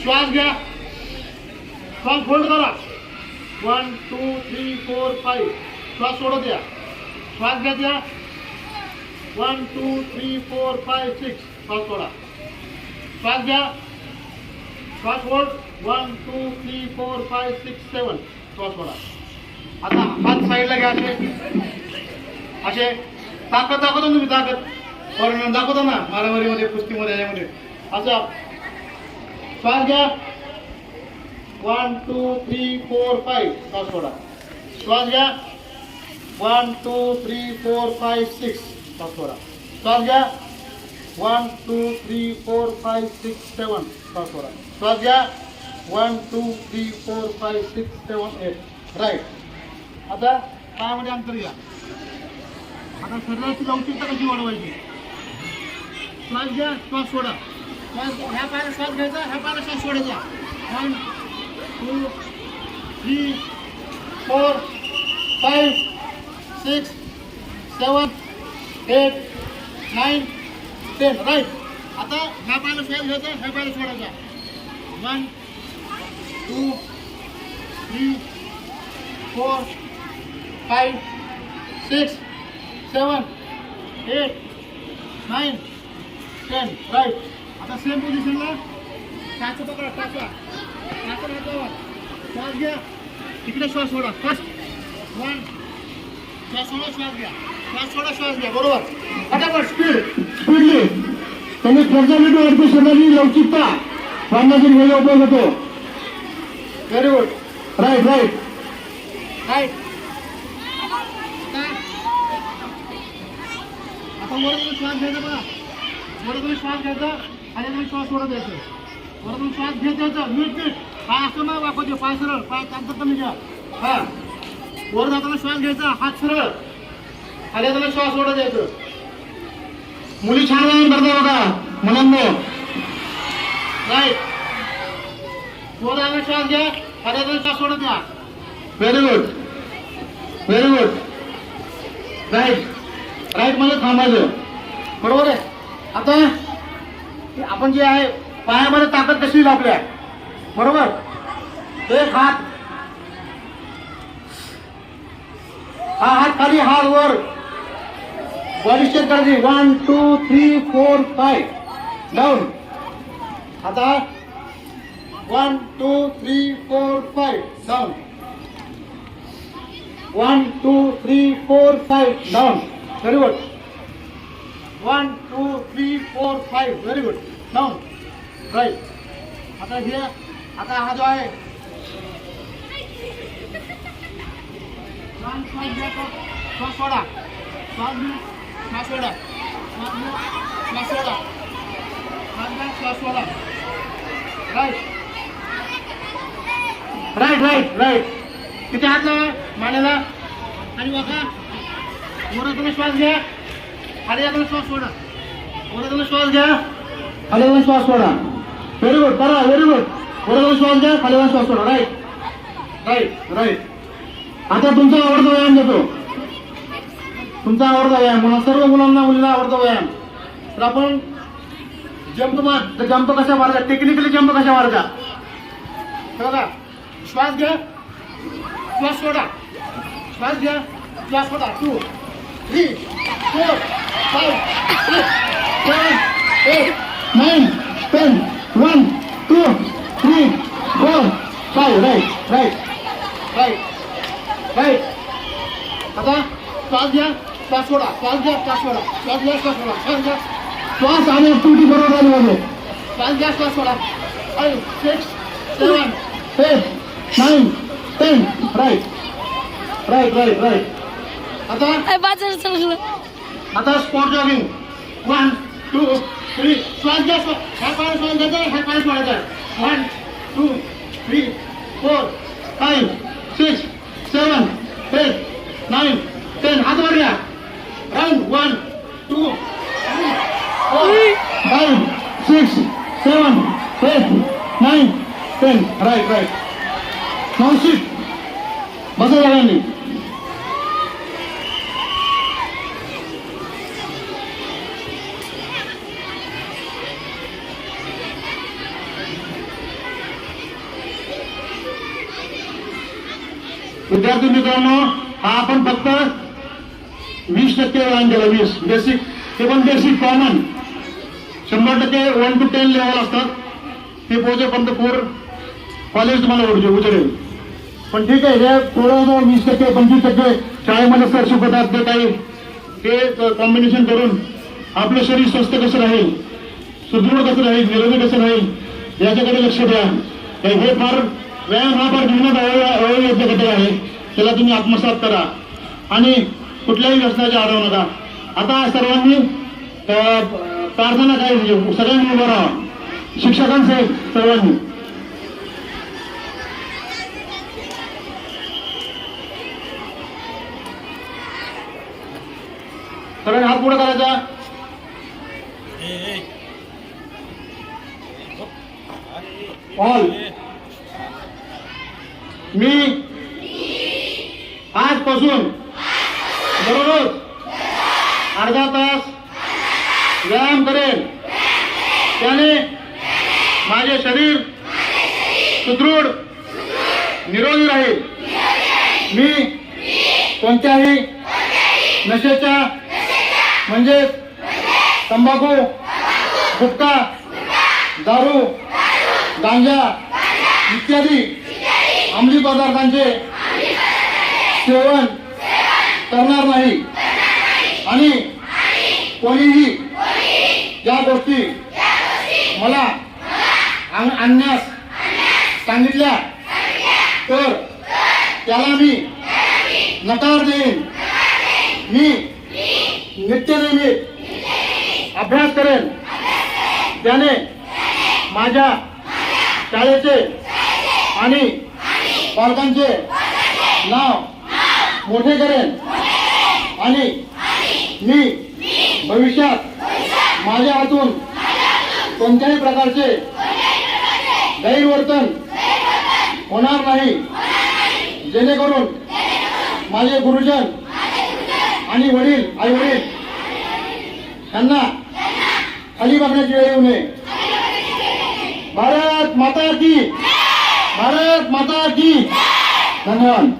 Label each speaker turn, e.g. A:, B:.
A: श्वास घ्या. श्वास होल्ड करा. 1 2 3 4 5. श्वास सोडत द्या. श्वास घ्या द्या. 1 2 3 4 5 6. श्वास सोडा. श्वास घ्या. श्वास होल्ड. 1 2 3 4 5 6 7. श्वास सोडा. आता हात साईडला घ्या. असे ताकद दाखवतो तुम्ही. ताकद परिणाम दाखवतो ना मारामारीमध्ये, कुस्तीमध्ये, याच्यामध्ये. असं श्वास घ्या. 1 2 3 4 5. श्वास सोडा. श्वास घ्या. 1 2 3 4 5 6. श्वास सोडा. श्वास घ्या. 1 2 3 4 5 6 7. श्वास सोडा. श्वास घ्या. 1 2 3 4 5 6 7 8. राईट. आता पायामध्ये अंतर घ्या. आता शरीराची लवचिकता कशी वाढवायची. श्वास घ्या. श्वास सोडा. श्वास ह्या पायाला श्वास घ्यायचा, ह्या पायाला श्वास सोडायचा. 1 2 3 4 5 6 7 8 9 10. राईट. आता ह्या पायाला श्वास घ्यायचा, ह्या पायाला सोडायचा. 1 2 3 4 5 6 7 8 9 10. राईट. आता सेम पोझिशनला टाचा पकडा. टाचा हातावर. श्वास घ्या. इकडे श्वास सोडा. फर्स्ट 1. श्वास सोडा. श्वास घ्या. श्वास सोडा. श्वास घ्या. बरोबर. फटाफट स्पीडली. तुम्ही फ्लेक्झिबिलिटी वाढते, शरीराची लवचिकता वाढण्यासाठी वेगळा उपयोग होतो. Very good. Right right right. आता वर तुम्ही श्वास घ्यायचा बघा. वर तुम्ही श्वास घ्यायचा आणि तुम्ही श्वास सोडत द्यायचं. वर तुम्ही श्वास घेत द्यायचा. नीट नीट. पाय असं नाही वापरते. पाय सरळ. पाय कांतर कमी घ्या. हा. वर जाताना श्वास घ्यायचा. हात सरळ. खाली जाताना श्वास सोडत द्यायचं. मुली छान व्यायाम करतात बघा मुलांना. राईट. वर जाताना श्वास घ्या. खाली जाताना श्वास सोडत द्या. Very good. Very good. Right. Right मध्ये थांबायचं. बरोबर आहे. आता आपण जे आहे पायामध्ये ताकद कशी येईल आपल्या. बरोबर. एक हात, हा हात खाली, हात वर. बॉडी स्ट्रेच करायची. 1 2 3 4 5. डाऊन. आता 1 2 3 4 5. Down. 1 2 3 4 5. Down. Very good. 1 2 3 4 5. Very good. Down. Right. आता हे आता हा जो आहे श्वास सोडा. श्वास घ्या. श्वास सोडा. श्वास सोडा. श्वास सोडा. Right right right right. किती हात लावा मानेला आणि वाका. वर तुम्ही श्वास घ्या. खाली जाताना श्वास सोडा. वर तुम्ही श्वास घ्या. खाली जाऊन श्वास सोडा. Very good. करा. Very good. वर जाऊन श्वास घ्या. खाली जाऊन श्वास सोडा. Right right right. आता तुमचा आवडता व्यायाम देतो. तुमचा आवडता व्यायाम. सर्व मुलांना मुलींना आवडता व्यायाम. तर आपण जंप कशा मारायचा, टेक्निकली जंप कशा मारायचा बघा. श्वास घ्या. श्वास सोडा. श्वास घ्या. श्वास सोडा. 2 3 4 5 6 7 8 9 10. 1 2 3 4 5. Right right right right. आता श्वास घ्या. श्वास सोडा. श्वास घ्या. श्वास सोडा. श्वास घ्या. श्वास सोडा. श्वास घ्या. श्वास आणि ऍक्टिव्हिटी बरोबर झाली पाहिजे. श्वास घ्या. श्वास सोडा. 5 6 7 8 9 10. Right right right right. आता स्पॉट जॉगिंग. 1 2 3. श्वास घ्या. ह्या पायाला श्वास घ्यायचा. ह्या पायाला सोडायचा. 1 2 3 4 5 6 7 8 9 10. हात वर घ्या. राऊंड. 1 2 3 4 5 6 7 8 9 10. Right right. नाव शिट. बसा सगळ्यांनी. विद्यार्थी मित्रांनो, हा आपण फक्त 20% व्यायाम केला, 20 बेसिक, ते पण बेसिक कॉमन. 100% 1 to 10 लेवल असतात, ते पोहोचेपर्यंत पूर कॉलेज तुम्हाला उचलेल. पण ठीक आहे, हे थोडं 20% 25% शाळेमध्ये सर शिकवतात, ते काही ते कॉम्बिनेशन करून आपलं शरीर स्वस्थ कसं राहील, सुदृढ कसं राहील, निरोगी कसं राहील याच्याकडे लक्ष द्या. हे फार व्यायाम हा फार जीवनात अवययोग्य घटक आहे. त्याला तुम्ही आत्मसात करा आणि कुठल्याही व्यसनाच्या आढळू नका. आता सर्वांनी प्रार्थना काय सगळ्यांनी उभं राहा, शिक्षकांसहित सर्वांनी. सगळ्यांनी हात पुढे करायचा. ऑल. मी आजपासून दररोज अर्धा तास व्यायाम करेन, त्याने माझे शरीर सुदृढ निरोगी राहील. मी कोणत्याही नशेच्या म्हणजे तंबाखू, गुटखा, दारू, गांजा इत्यादी अंमली पदार्थांचे सेवन करणार नाही आणि कोणीही ज्या गोष्टी मला आणण्यास सांगितल्या तर त्याला मी नकार देईन. मी नित्यनियमित अभ्यास करेन, त्याने माझ्या शाळेचे आणि पालकांचे नाव मोठे करेन आणि मी भविष्यात माझ्या हातून कोणत्याही प्रकारचे गैरवर्तन होणार नाही, जेणेकरून माझे गुरुजन आणि वडील, आई वडील यांना खाली बघण्याची वेळ येऊ नये. भारत माता की, भारत माता की. धन्यवाद.